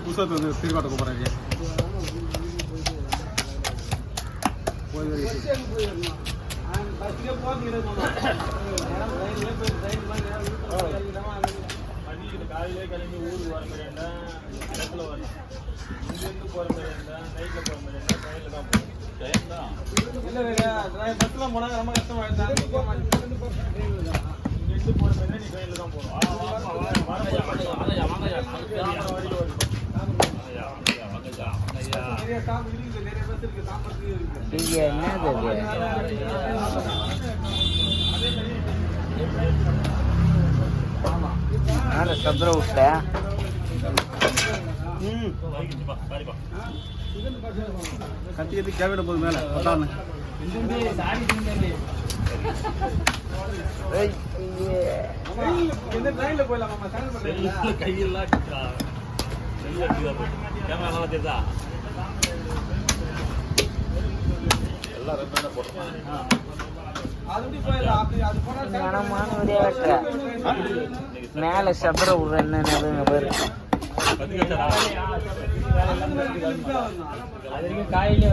புதுசாக திருக்காட்ட போகிறாங்க காலையிலே கிளம்பி ஊருக்கு வர மாதிரி இருந்தால் இடத்துல வரணும். இங்கேருந்து போகிற மாதிரி இருந்தால் நைட்டில் போகிற மாதிரி இருந்தால் ட்ரெயினில் தான் போகணும். ட்ரெயின் தான் இல்லை பஸ்ஸில் போனால் ரொம்ப கஷ்டமாயிடுது. இங்கேருந்து போகிற மாதிரி இருந்தால் நீ ட்ரெயினில் தான் போகணும். நிறைய ஸ்டாப் இருக்குது, நிறைய பஸ் இருக்குது, சாப்பாடு இருக்குது. சதுர விட்ட கத்திக்கிட்டு கேவிட போது மேலே பத்தான்னு கையெல்லாம் கேமரா தெரியுதா எல்லாரும் மேல சதுர விடுற என்னன்னு பேரு காயிலே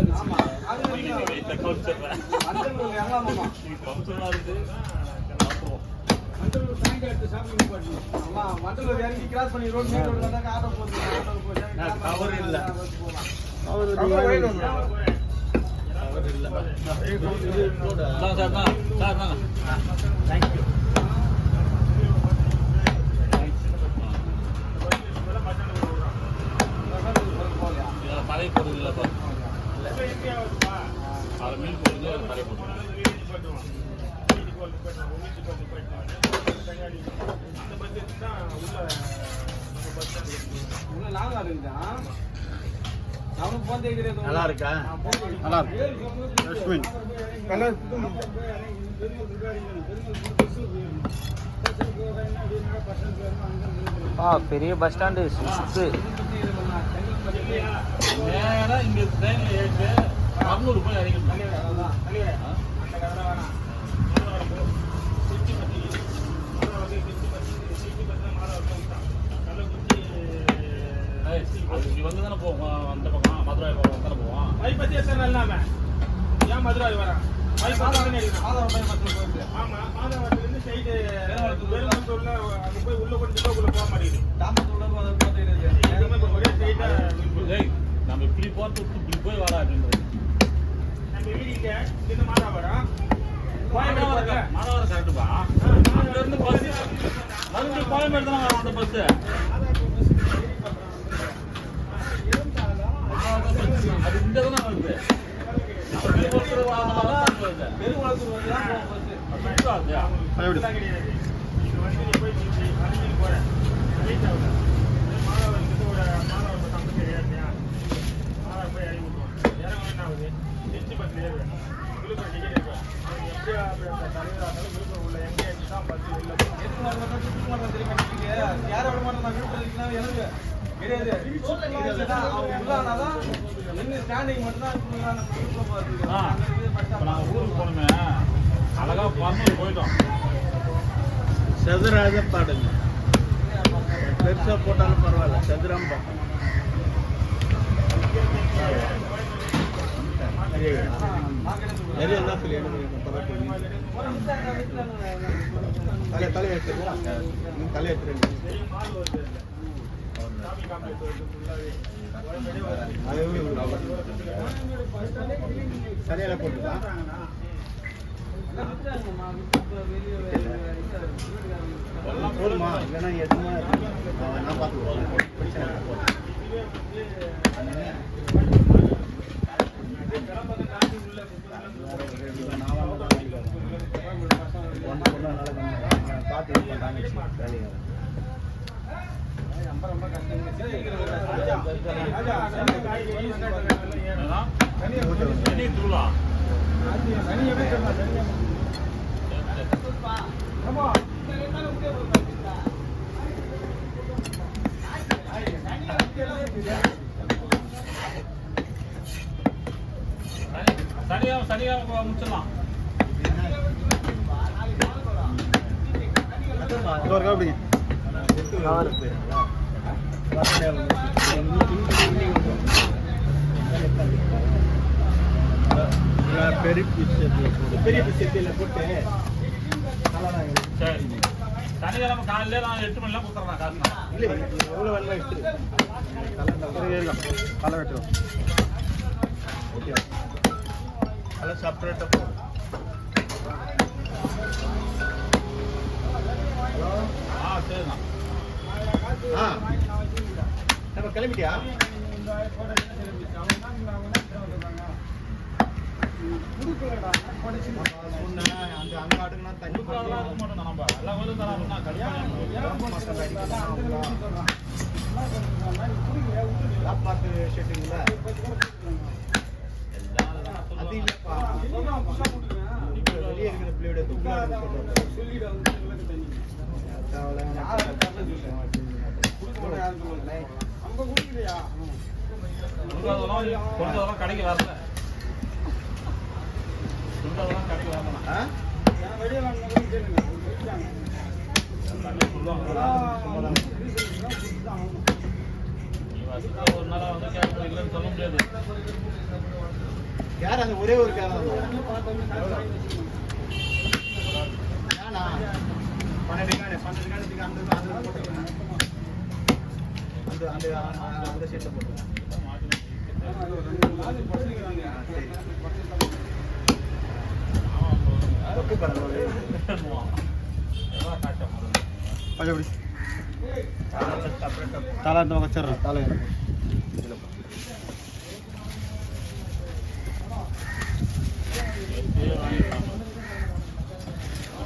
பழைய பொருள் இல்லைப்பா அதை மீன் பொருள் பழைய பொருள் நல்லா இருக்கா? நல்லா இருக்கு. பெரிய பஸ் ஸ்டாண்டு நேரம் இங்க ட்ரெயின்ல ஏறிட்டு 600 ரூபாய் இறங்கிட்டு வந்து தானே போவோம். அந்த பக்கம் மதுரை பக்கம் தானே போவோம். மைப்பத்தி இல்லாம ஏன் மதுரை வரேன் நம்ம இப்படி போறது இப்படி போய் வரா அப்படின்றது மாதவரம் கரெக்டுப்பா. அங்க இருந்து பஸ் மறுபடியும் கோயம்பேடு தான் வரும் அந்த பஸ். அது இந்த தானே வருது. ஊருக்கு போனோமே அழகா பன்னூர் போயிட்டோம். சதுராக பாடுங்க, பெருசா போட்டாலும் பரவாயில்ல. சதுரம் நிறைய தான் சொல்லி தலையெடுத்து சரியான போட்டுதான் போதுமா? இல்லைன்னா எதுவுமே நான் பார்த்துக்குவோம். பிரச்சனை பார்த்து வேலையை ரொம்ப கஷ்டம். தனி தூளா சரியாக முடிச்சிடலாம். பெரிய பிஸ்கெட்டில் போட்டு சரி சனிக்கிழமை காலையில நான் 8 மணிலாம் கொடுத்துறேன் காசு. இல்லை எவ்வளோ வேணுமா எடுத்து களை வெட்டுவோம். ஓகே களை செப்பரேட்டாக சரிண்ணா. நம்ம கிளம்பிட்டியா? அந்த ஆடுனா தண்ணி நம்ம எல்லாம் வந்து தரோம்னா லாப்லாக்கு ஷெட்டுங்களா அது இல்லைப்பா. வெளியே இருக்கிற பிள்ளையோட கொடுத்ததெல்லாம் கடைக்கு வரல. கொடுத்ததெல்லாம் கடைக்கு வரல. ஒரு நாளா வந்து கேட்க இல்லைன்னு சொல்ல முடியாது. யார் அந்த ஒரே ஒரு கேரளா 12 காணத்துக்கு அந்த செட்டில் போட்டுருக்கேன். தலை இந்த பக்கம் வச்சிடுறேன். தலை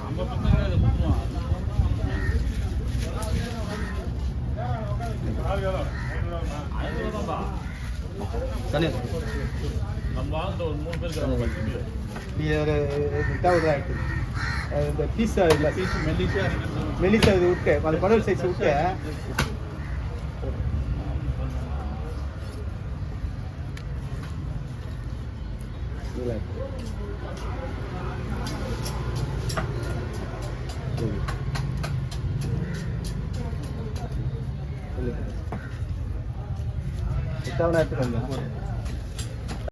நம்ம பசங்க இதை கொடுத்துருவான். நம்ம வாங்கிட்ட ஒரு 3 பேருக்கு இந்த பீஸா இல்லை மெலிசா இது விட்டு அந்த படல் சைஸ் விட்டு எடுத்துட்டு